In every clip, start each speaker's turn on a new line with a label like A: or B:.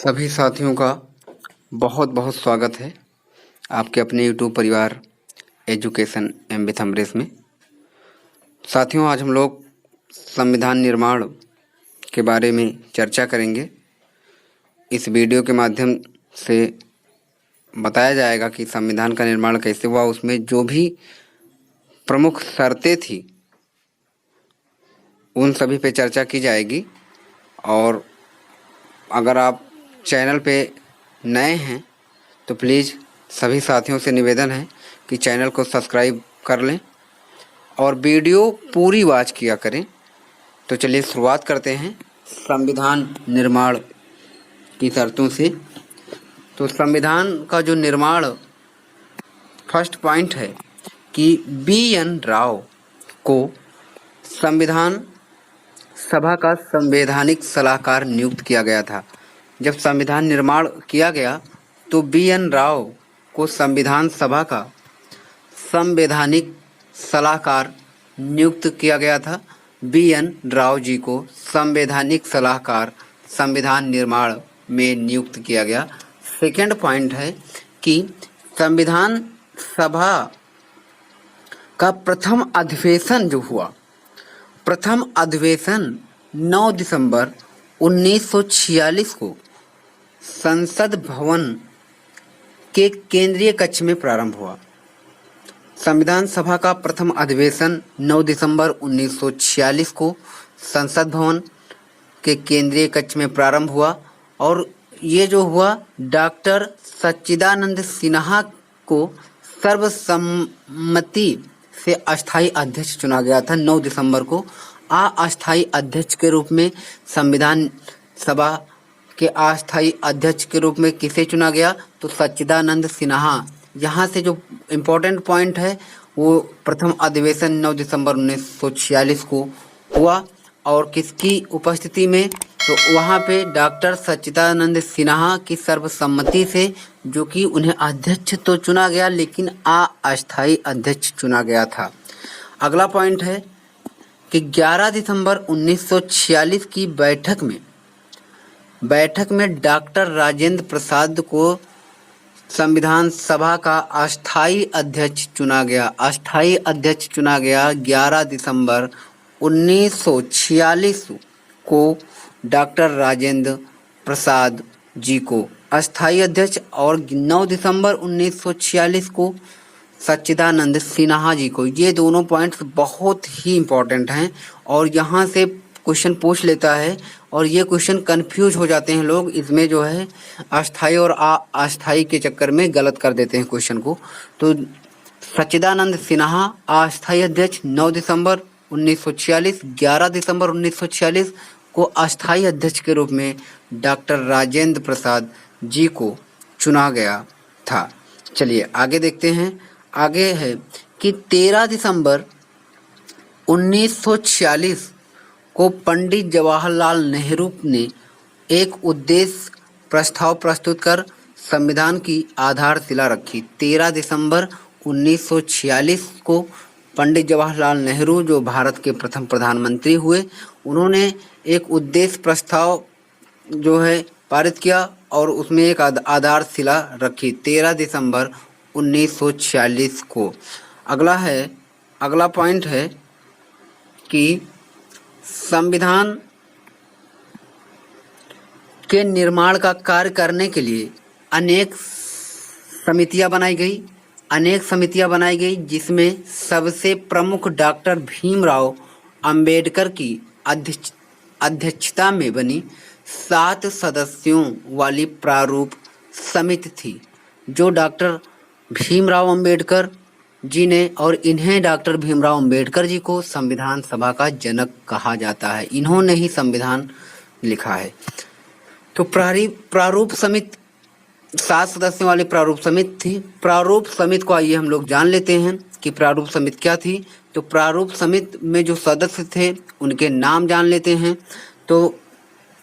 A: सभी साथियों का बहुत बहुत स्वागत है आपके अपने यूट्यूब परिवार एजुकेशन एम विथ अमरीश में। साथियों, आज हम लोग संविधान निर्माण के बारे में चर्चा करेंगे। इस वीडियो के माध्यम से बताया जाएगा कि संविधान का निर्माण कैसे हुआ, उसमें जो भी प्रमुख शर्तें थी उन सभी पे चर्चा की जाएगी। और अगर आप चैनल पे नए हैं तो प्लीज़ सभी साथियों से निवेदन है कि चैनल को सब्सक्राइब कर लें और वीडियो पूरी वॉच किया करें। तो चलिए शुरुआत करते हैं संविधान निर्माण की शर्तों से। तो संविधान का जो निर्माण, फर्स्ट पॉइंट है कि बी.एन. राव को संविधान सभा का संवैधानिक सलाहकार नियुक्त किया गया था। जब संविधान निर्माण किया गया तो बी.एन. राव को संविधान सभा का संवैधानिक सलाहकार नियुक्त किया गया था। बी.एन. राव जी को संवैधानिक सलाहकार संविधान निर्माण में नियुक्त किया गया। सेकेंड पॉइंट है कि संविधान सभा का प्रथम अधिवेशन जो हुआ, प्रथम अधिवेशन 9 दिसंबर 1946 को संसद भवन के केंद्रीय कक्ष में प्रारंभ हुआ। संविधान सभा का प्रथम अधिवेशन 9 दिसंबर 1946 को संसद भवन के केंद्रीय कक्ष में प्रारंभ हुआ और ये जो हुआ, डॉक्टर सच्चिदानंद सिन्हा को सर्वसम्मति से अस्थायी अध्यक्ष चुना गया था। 9 दिसंबर को अस्थायी अध्यक्ष के रूप में संविधान सभा के अस्थायी अध्यक्ष के रूप में किसे चुना गया, तो सच्चिदानंद सिन्हा। यहाँ से जो इम्पोर्टेंट पॉइंट है वो प्रथम अधिवेशन 9 दिसंबर 1946 को हुआ और किसकी उपस्थिति में, तो वहाँ पे डॉक्टर सच्चिदानंद सिन्हा की सर्वसम्मति से, जो कि उन्हें अध्यक्ष तो चुना गया लेकिन अस्थायी अध्यक्ष चुना गया था। अगला पॉइंट है कि 11 दिसंबर 1946 की बैठक में डॉक्टर राजेंद्र प्रसाद को संविधान सभा का अस्थायी अध्यक्ष चुना गया। अस्थायी अध्यक्ष चुना गया 11 दिसंबर 1946 को डॉक्टर राजेंद्र प्रसाद जी को अस्थायी अध्यक्ष, और 9 दिसंबर 1946 को सच्चिदानंद सिन्हा जी को। ये दोनों पॉइंट्स बहुत ही इम्पोर्टेंट हैं और यहाँ से क्वेश्चन पूछ लेता है और ये क्वेश्चन कंफ्यूज हो जाते हैं लोग। इसमें जो है अस्थायी और अस्थायी के चक्कर में गलत कर देते हैं क्वेश्चन को। तो सच्चिदानंद सिन्हा अस्थायी अध्यक्ष 9 दिसंबर 1946, 11 दिसंबर 1946 को अस्थायी अध्यक्ष के रूप में डॉक्टर राजेंद्र प्रसाद जी को चुना गया था। चलिए आगे देखते हैं। आगे है कि 13 दिसंबर 1946 को पंडित जवाहरलाल नेहरू ने एक उद्देश्य प्रस्ताव प्रस्तुत कर संविधान की आधारशिला रखी। 13 दिसंबर 1946 को पंडित जवाहरलाल नेहरू, जो भारत के प्रथम प्रधानमंत्री हुए, उन्होंने एक उद्देश्य प्रस्ताव जो है पारित किया और उसमें एक आधारशिला रखी 13 दिसंबर 1946 को। अगला पॉइंट है कि संविधान के निर्माण का कार्य करने के लिए अनेक समितियां बनाई गई, जिसमें सबसे प्रमुख डॉक्टर भीमराव अंबेडकर की अध्यक्षता में बनी 7 सदस्यों वाली प्रारूप समिति थी, जो डॉक्टर भीमराव अंबेडकर जी ने, और इन्हें डॉक्टर भीमराव अंबेडकर जी को संविधान सभा का जनक कहा जाता है। इन्होंने ही संविधान लिखा है। तो प्रारूप समिति 7 सदस्यों वाली प्रारूप समिति थी। प्रारूप समिति को आइए हम लोग जान लेते हैं कि प्रारूप समिति क्या थी। तो प्रारूप समिति में जो सदस्य थे उनके नाम जान लेते हैं। तो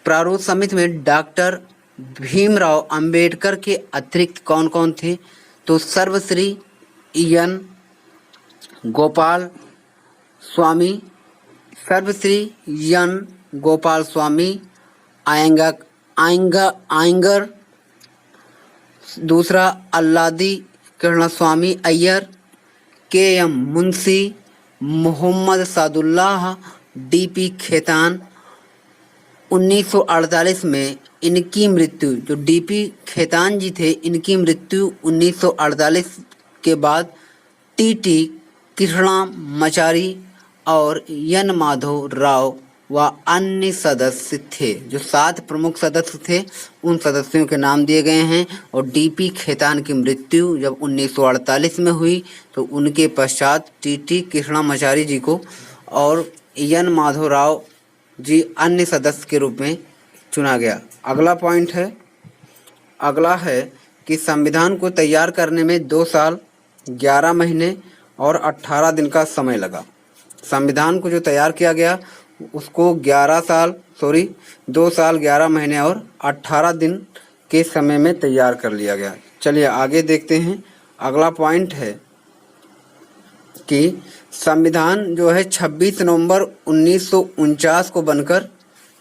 A: प्रारूप समिति में डॉक्टर भीमराव अंबेडकर के अतिरिक्त कौन कौन थे, तो सर्वश्री एन गोपाल स्वामी, अय्यंगार आयंगर, दूसरा अल्लादी कृष्णस्वामी अय्यर, के.एम. मुंशी, मोहम्मद सादुल्लाह, डी.पी. खेतान। 1948 में इनकी मृत्यु, जो डी.पी. खेतान जी थे, इनकी मृत्यु 1948 के बाद टी.टी. कृष्णामाचारी और एन. माधव राव व अन्य सदस्य थे। जो 7 प्रमुख सदस्य थे उन सदस्यों के नाम दिए गए हैं। और डी.पी. खेतान की मृत्यु जब 1948 में हुई तो उनके पश्चात टी.टी. कृष्णामाचारी जी को और एन. माधव राव जी अन्य सदस्य के रूप में चुना गया। अगला है कि संविधान को तैयार करने में 2 साल 11 महीने और 18 दिन का समय लगा। संविधान को जो तैयार किया गया उसको 2 साल 11 महीने और 18 दिन के समय में तैयार कर लिया गया। चलिए आगे देखते हैं। अगला पॉइंट है कि संविधान जो है 26 नवंबर 1949 को बनकर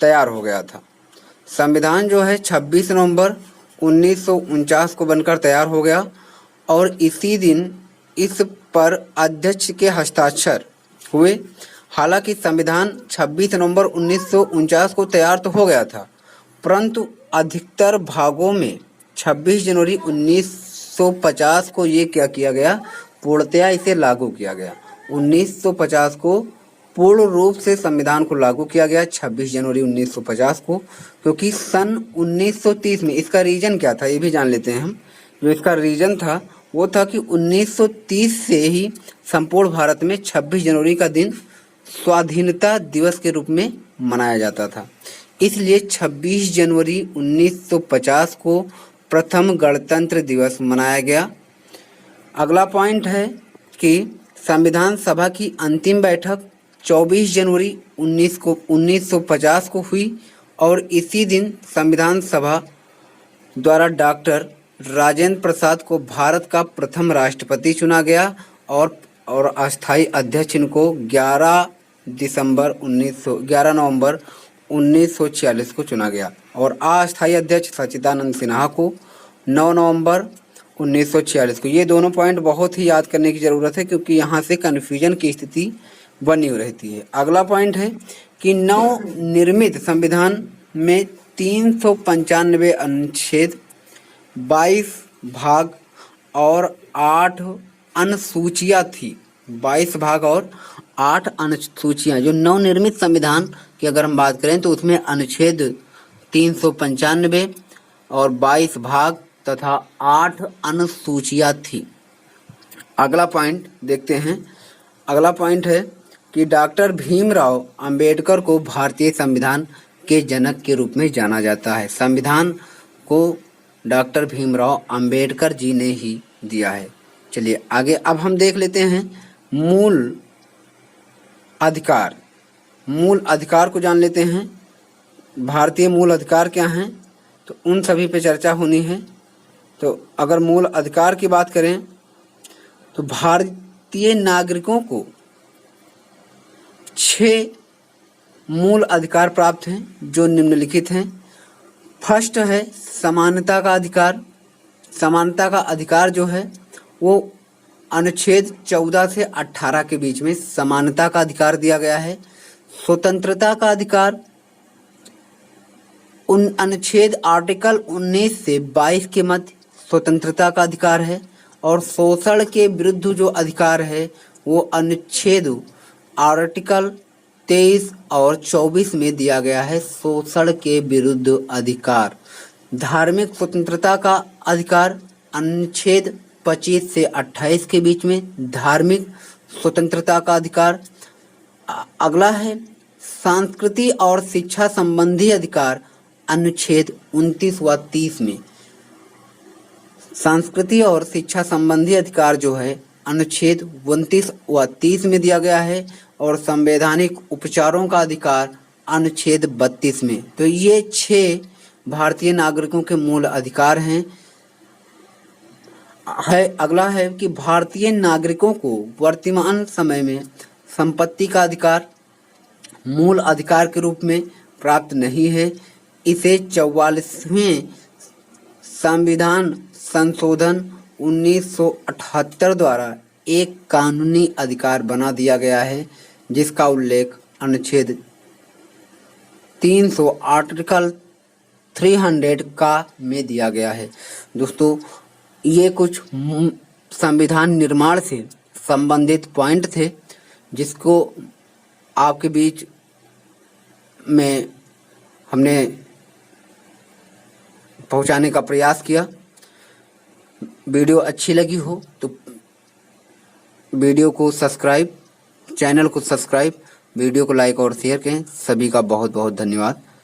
A: तैयार हो गया था। संविधान जो है 26 नवंबर 1949 को बनकर तैयार हो गया और इसी दिन इस पर अध्यक्ष के हस्ताक्षर हुए। हालांकि संविधान 26 नवंबर 1949 को तैयार तो हो गया था, परंतु अधिकतर भागों में 26 जनवरी 1950 को ये क्या किया गया, पूर्णतया इसे लागू किया गया। 1950 को पूर्ण रूप से संविधान को लागू किया गया 26 जनवरी 1950 को, क्योंकि सन 1930 में इसका रीजन क्या था ये भी जान लेते हैं हम। जो इसका रीजन था वो था कि 1930 से ही संपूर्ण भारत में 26 जनवरी का दिन स्वाधीनता दिवस के रूप में मनाया जाता था। इसलिए 26 जनवरी 1950 को प्रथम गणतंत्र दिवस मनाया गया। अगला पॉइंट है कि संविधान सभा की अंतिम बैठक 24 जनवरी 1950 को हुई और इसी दिन संविधान सभा द्वारा डॉक्टर राजेंद्र प्रसाद को भारत का प्रथम राष्ट्रपति चुना गया और अस्थायी अध्यक्ष इनको 11 नवंबर 1946 को चुना गया और अस्थायी अध्यक्ष सच्चिदानंद सिन्हा को 9 नवंबर 1946 को। ये दोनों पॉइंट बहुत ही याद करने की ज़रूरत है क्योंकि यहाँ से कन्फ्यूजन की स्थिति बनी रहती है। अगला पॉइंट है कि नवनिर्मित संविधान में 395 अनुच्छेद, 22 भाग और 8 अनुसूचियाँ थी। 22 भाग और 8 अनुसूचियाँ। जो नवनिर्मित संविधान की अगर हम बात करें तो उसमें अनुच्छेद 395 और 22 भाग तथा 8 अनुसूचियाँ थी। अगला पॉइंट देखते हैं। अगला पॉइंट है कि डॉक्टर भीमराव अंबेडकर को भारतीय संविधान के जनक के रूप में जाना जाता है। संविधान को डॉक्टर भीमराव अंबेडकर जी ने ही दिया है। चलिए आगे अब हम देख लेते हैं मूल अधिकार। मूल अधिकार को जान लेते हैं। भारतीय मूल अधिकार क्या हैं तो उन सभी पे चर्चा होनी है। तो अगर मूल अधिकार की बात करें तो भारतीय नागरिकों को 6 मूल अधिकार प्राप्त हैं जो निम्नलिखित हैं। फर्स्ट है समानता का अधिकार। समानता का अधिकार जो है वो अनुच्छेद 14 से 18 के बीच में समानता का अधिकार दिया गया है। स्वतंत्रता का अधिकार अनुच्छेद आर्टिकल 19 से 22 के मध्य स्वतंत्रता का अधिकार है। और शोषण के विरुद्ध जो अधिकार है वो अनुच्छेद आर्टिकल 23 और 24 में दिया गया है, शोषण के विरुद्ध अधिकार। धार्मिक स्वतंत्रता का अधिकार अनुच्छेद 25 से 28 के बीच में धार्मिक स्वतंत्रता का अधिकार। अगला है संस्कृति और शिक्षा संबंधी अधिकार अनुच्छेद 29 व 30 में। संस्कृति और शिक्षा संबंधी अधिकार जो है अनुच्छेद 29 व 30 में दिया गया है और संवैधानिक उपचारों का अधिकार अनुच्छेद 32 में। तो ये 6 भारतीय नागरिकों के मूल अधिकार हैं। अगला है कि भारतीय नागरिकों को वर्तमान समय में संपत्ति का अधिकार मूल अधिकार के रूप में प्राप्त नहीं है। इसे 44वें संविधान संशोधन 1978 द्वारा एक कानूनी अधिकार बना दिया गया है, जिसका उल्लेख अनुच्छेद 300 आर्टिकल 300 का में दिया गया है। दोस्तों, ये कुछ संविधान निर्माण से संबंधित पॉइंट थे, जिसको आपके बीच में हमने पहुंचाने का प्रयास किया। वीडियो अच्छी लगी हो तो वीडियो को सब्सक्राइब, चैनल को सब्सक्राइब, वीडियो को लाइक और शेयर करें। सभी का बहुत बहुत धन्यवाद।